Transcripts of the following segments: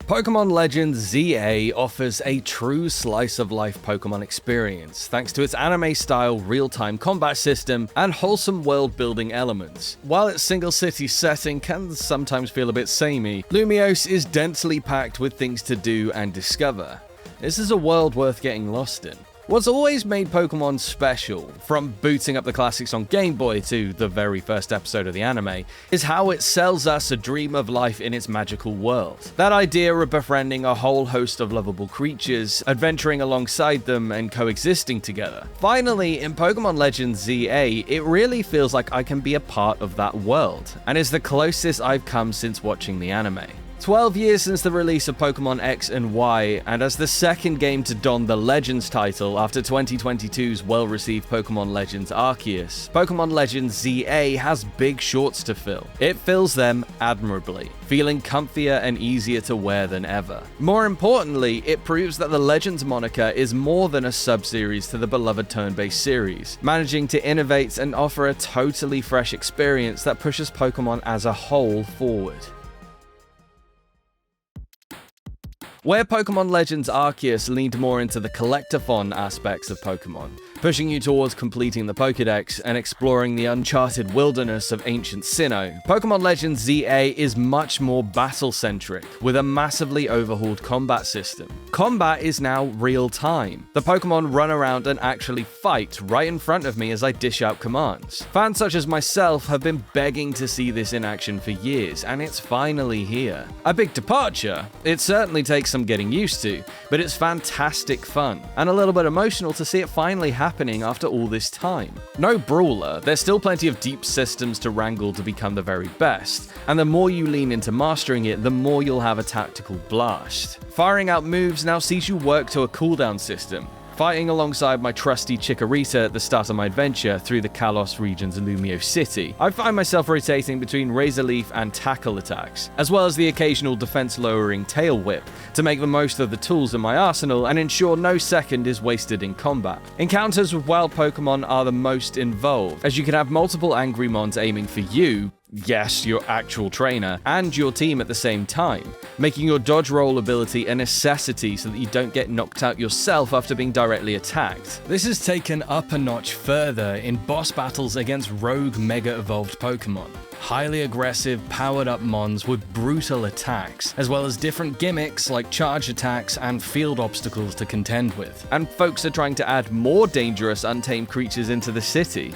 Pokémon Legends ZA offers a true slice-of-life Pokémon experience thanks to its anime-style real-time combat system and wholesome world-building elements. While its single-city setting can sometimes feel a bit samey, Lumios is densely packed with things to do and discover. This is a world worth getting lost in. What's always made Pokémon special, from booting up the classics on Game Boy to the very first episode of the anime, is how it sells us a dream of life in its magical world. That idea of befriending a whole host of lovable creatures, adventuring alongside them, and coexisting together. Finally, in Pokémon Legends ZA, it really feels like I can be a part of that world, and is the closest I've come since watching the anime. 12 years since the release of Pokémon X and Y, and as the second game to don the Legends title after 2022's well-received Pokémon Legends Arceus, Pokémon Legends ZA has big shorts to fill. It fills them admirably, feeling comfier and easier to wear than ever. More importantly, it proves that the Legends moniker is more than a sub-series to the beloved turn-based series, managing to innovate and offer a totally fresh experience that pushes Pokémon as a whole forward. Where Pokémon Legends Arceus leaned more into the collectathon aspects of Pokémon, pushing you towards completing the Pokédex and exploring the uncharted wilderness of ancient Sinnoh, Pokémon Legends ZA is much more battle-centric, with a massively overhauled combat system. Combat is now real-time. The Pokémon run around and actually fight right in front of me as I dish out commands. Fans such as myself have been begging to see this in action for years, and it's finally here. A big departure. It certainly takes some getting used to, but it's fantastic fun, and a little bit emotional to see it finally happening after all this time. No brawler, there's still plenty of deep systems to wrangle to become the very best, and the more you lean into mastering it, the more you'll have a tactical blast. Firing out moves now sees you work to a cooldown system, fighting alongside my trusty Chikorita at the start of my adventure through the Kalos regions of Lumios City. I find myself rotating between Razor Leaf and Tackle attacks, as well as the occasional defense-lowering Tail Whip, to make the most of the tools in my arsenal and ensure no second is wasted in combat. Encounters with wild Pokemon are the most involved, as you can have multiple angry mons aiming for you, yes, your actual trainer, and your team at the same time, making your dodge roll ability a necessity so that you don't get knocked out yourself after being directly attacked. This is taken up a notch further in boss battles against rogue Mega Evolved Pokemon. Highly aggressive, powered-up mons with brutal attacks, as well as different gimmicks like charge attacks and field obstacles to contend with. And folks are trying to add more dangerous, untamed creatures into the city.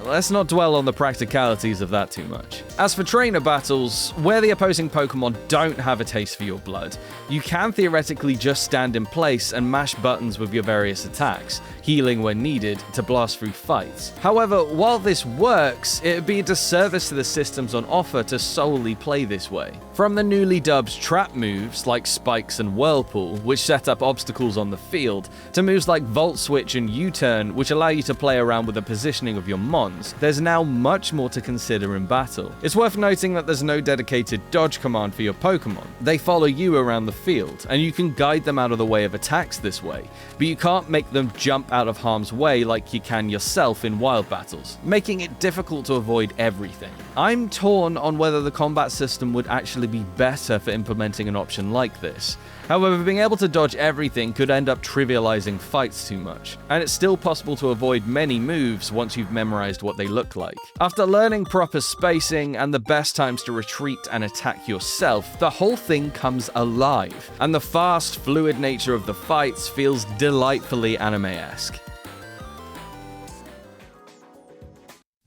Let's not dwell on the practicalities of that too much. As for trainer battles, where the opposing Pokemon don't have a taste for your blood, you can theoretically just stand in place and mash buttons with your various attacks, healing when needed to blast through fights. However, while this works, it would be a disservice to the systems on offer to solely play this way. From the newly dubbed trap moves like Spikes and Whirlpool, which set up obstacles on the field, to moves like Volt Switch and U-Turn, which allow you to play around with the positioning of your mons, there's now much more to consider in battle. It's worth noting that there's no dedicated dodge command for your Pokemon. They follow you around the field, and you can guide them out of the way of attacks this way, but you can't make them jump out of harm's way like you can yourself in wild battles, making it difficult to avoid everything. I'm torn on whether the combat system would actually be better for implementing an option like this. However, being able to dodge everything could end up trivializing fights too much, and it's still possible to avoid many moves once you've memorized what they look like. After learning proper spacing and the best times to retreat and attack yourself, the whole thing comes alive, and the fast, fluid nature of the fights feels delightfully anime-esque.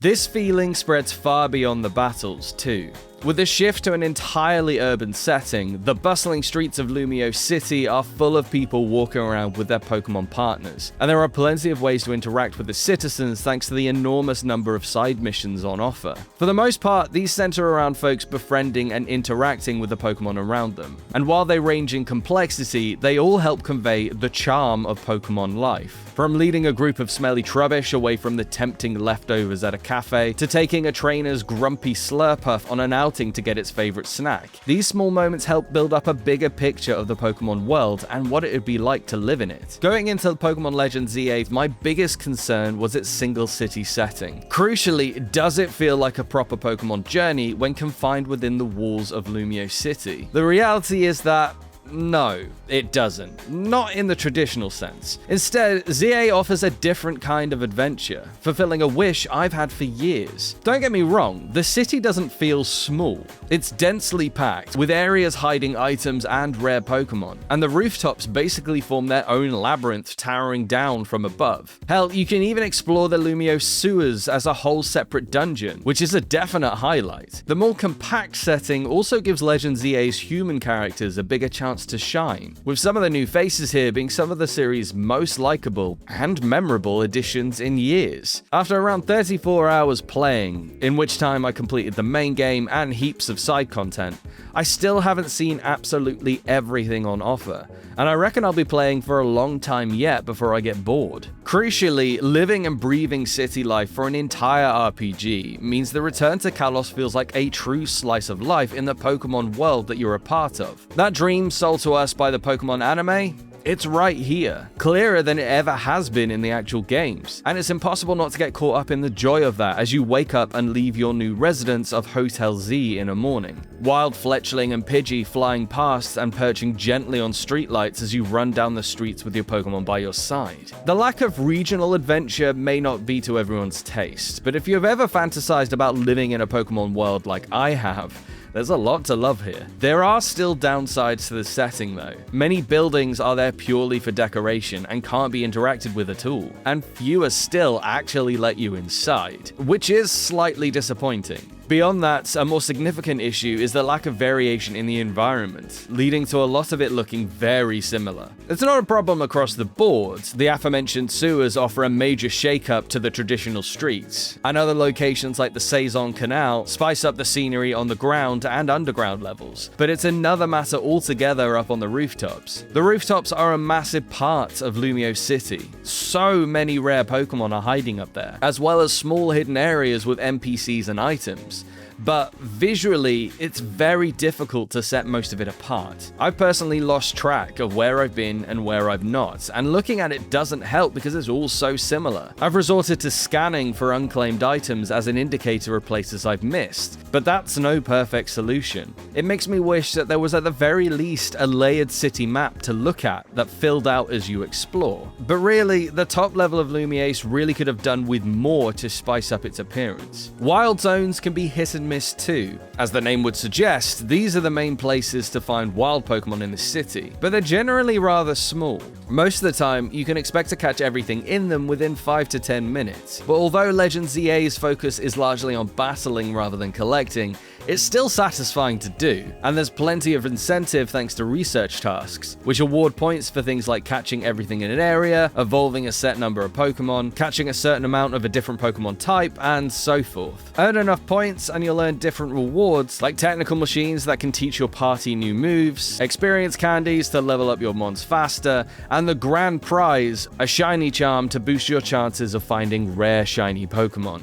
This feeling spreads far beyond the battles, too. With the shift to an entirely urban setting, the bustling streets of Lumios City are full of people walking around with their Pokemon partners, and there are plenty of ways to interact with the citizens thanks to the enormous number of side missions on offer. For the most part, these center around folks befriending and interacting with the Pokemon around them, and while they range in complexity, they all help convey the charm of Pokemon life. From leading a group of smelly trubbish away from the tempting leftovers at a cafe, to taking a trainer's grumpy Slurpuff on an outing to get its favorite snack. These small moments help build up a bigger picture of the Pokemon world and what it would be like to live in it. Going into Pokemon Legends ZA, my biggest concern was its single city setting. Crucially, does it feel like a proper Pokemon journey when confined within the walls of Lumios City? The reality is that No, it doesn't. Not in the traditional sense. Instead, ZA offers a different kind of adventure, fulfilling a wish I've had for years. Don't get me wrong, the city doesn't feel small. It's densely packed, with areas hiding items and rare Pokémon, and the rooftops basically form their own labyrinth towering down from above. Hell, you can even explore the Lumios sewers as a whole separate dungeon, which is a definite highlight. The more compact setting also gives Legend ZA's human characters a bigger chance to shine, with some of the new faces here being some of the series' most likable and memorable additions in years. After around 34 hours playing, in which time I completed the main game and heaps of side content, I still haven't seen absolutely everything on offer, and I reckon I'll be playing for a long time yet before I get bored. Crucially, living and breathing city life for an entire RPG means the return to Kalos feels like a true slice of life in the Pokémon world that you're a part of. That dream sold to us by the Pokémon anime? It's right here, clearer than it ever has been in the actual games, and it's impossible not to get caught up in the joy of that as you wake up and leave your new residence of Hotel Z in a morning. Wild Fletchling and Pidgey flying past and perching gently on streetlights as you run down the streets with your Pokemon by your side. The lack of regional adventure may not be to everyone's taste, but if you've ever fantasized about living in a Pokemon world like I have, there's a lot to love here. There are still downsides to the setting though. Many buildings are there purely for decoration and can't be interacted with at all, and fewer still actually let you inside, which is slightly disappointing. Beyond that, a more significant issue is the lack of variation in the environment, leading to a lot of it looking very similar. It's not a problem across the board. The aforementioned sewers offer a major shake-up to the traditional streets, and other locations like the Saison Canal spice up the scenery on the ground and underground levels, but it's another matter altogether up on the rooftops. The rooftops are a massive part of Lumios City. So many rare Pokemon are hiding up there, as well as small hidden areas with NPCs and items. But visually, it's very difficult to set most of it apart. I've personally lost track of where I've been and where I've not, and looking at it doesn't help because it's all so similar. I've resorted to scanning for unclaimed items as an indicator of places I've missed, but that's no perfect solution. It makes me wish that there was at the very least a layered city map to look at that filled out as you explore. But really, the top level of Lumios really could have done with more to spice up its appearance. Wild zones can be hit and miss too. As the name would suggest, these are the main places to find wild Pokemon in the city, but they're generally rather small. Most of the time, you can expect to catch everything in them within 5 to 10 minutes, but although Legend ZA's focus is largely on battling rather than collecting, it's still satisfying to do, and there's plenty of incentive thanks to research tasks, which award points for things like catching everything in an area, evolving a set number of Pokemon, catching a certain amount of a different Pokemon type, and so forth. Earn enough points and you'll earn different rewards, like technical machines that can teach your party new moves, experience candies to level up your mons faster, and the grand prize, a shiny charm to boost your chances of finding rare shiny Pokemon.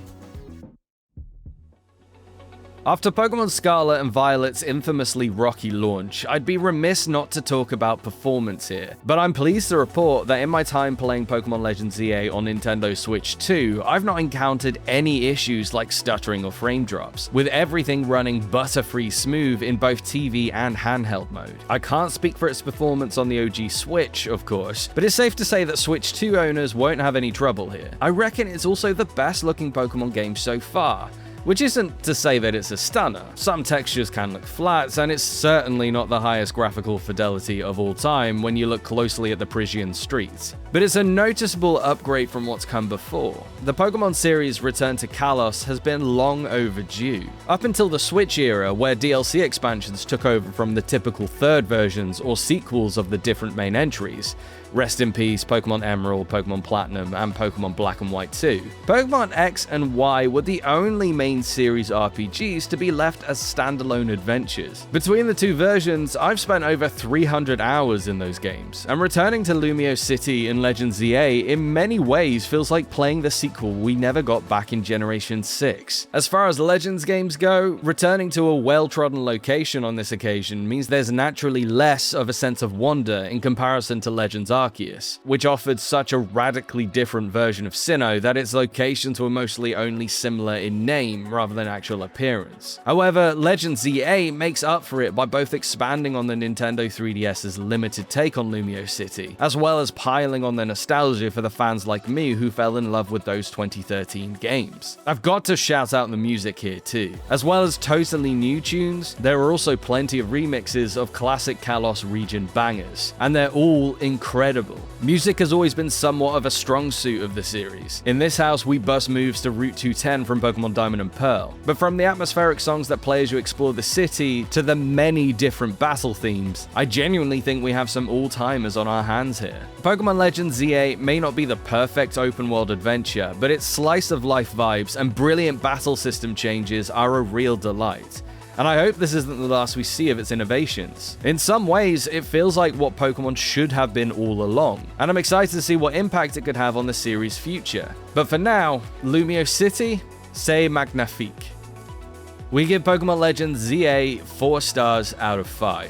After Pokemon Scarlet and Violet's infamously rocky launch, I'd be remiss not to talk about performance here, but I'm pleased to report that in my time playing Pokemon Legends ZA on Nintendo Switch 2, I've not encountered any issues like stuttering or frame drops, with everything running butterfree smooth in both TV and handheld mode. I can't speak for its performance on the OG Switch, of course, but it's safe to say that Switch 2 owners won't have any trouble here. I reckon it's also the best looking Pokemon game so far, which isn't to say that it's a stunner. Some textures can look flat, and it's certainly not the highest graphical fidelity of all time when you look closely at the Parisian streets. But it's a noticeable upgrade from what's come before. The Pokemon series' return to Kalos has been long overdue. Up until the Switch era, where DLC expansions took over from the typical third versions or sequels of the different main entries, rest in peace Pokemon Emerald, Pokemon Platinum, and Pokemon Black and White 2. Pokemon X and Y were the only main series RPGs to be left as standalone adventures. Between the two versions, I've spent over 300 hours in those games, and returning to Lumios City in Legends ZA in many ways feels like playing the sequel we never got back in Generation 6. As far as Legends games go, returning to a well-trodden location on this occasion means there's naturally less of a sense of wonder in comparison to Legends Arceus, which offered such a radically different version of Sinnoh that its locations were mostly only similar in name name rather than actual appearance. However, Legend ZA makes up for it by both expanding on the Nintendo 3DS's limited take on Lumios City, as well as piling on the nostalgia for the fans like me who fell in love with those 2013 games. I've got to shout out the music here too. As well as totally new tunes, there are also plenty of remixes of classic Kalos region bangers, and they're all incredible. Music has always been somewhat of a strong suit of the series. In this house, we bust moves to Route 210 from Pokémon Diamond and Pearl, but from the atmospheric songs that play as you explore the city to the many different battle themes, I genuinely think we have some all-timers on our hands here. Pokémon Legends ZA may not be the perfect open-world adventure, but its slice-of-life vibes and brilliant battle system changes are a real delight. And I hope this isn't the last we see of its innovations. In some ways, it feels like what Pokémon should have been all along, and I'm excited to see what impact it could have on the series' future. But for now, Lumios City, c'est magnifique. We give Pokémon Legends ZA 4 stars out of 5.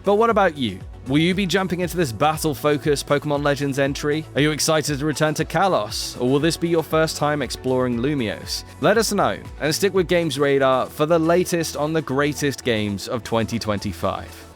But what about you? Will you be jumping into this battle-focused Pokémon Legends entry? Are you excited to return to Kalos? Or will this be your first time exploring Lumios? Let us know, and stick with GamesRadar for the latest on the greatest games of 2025.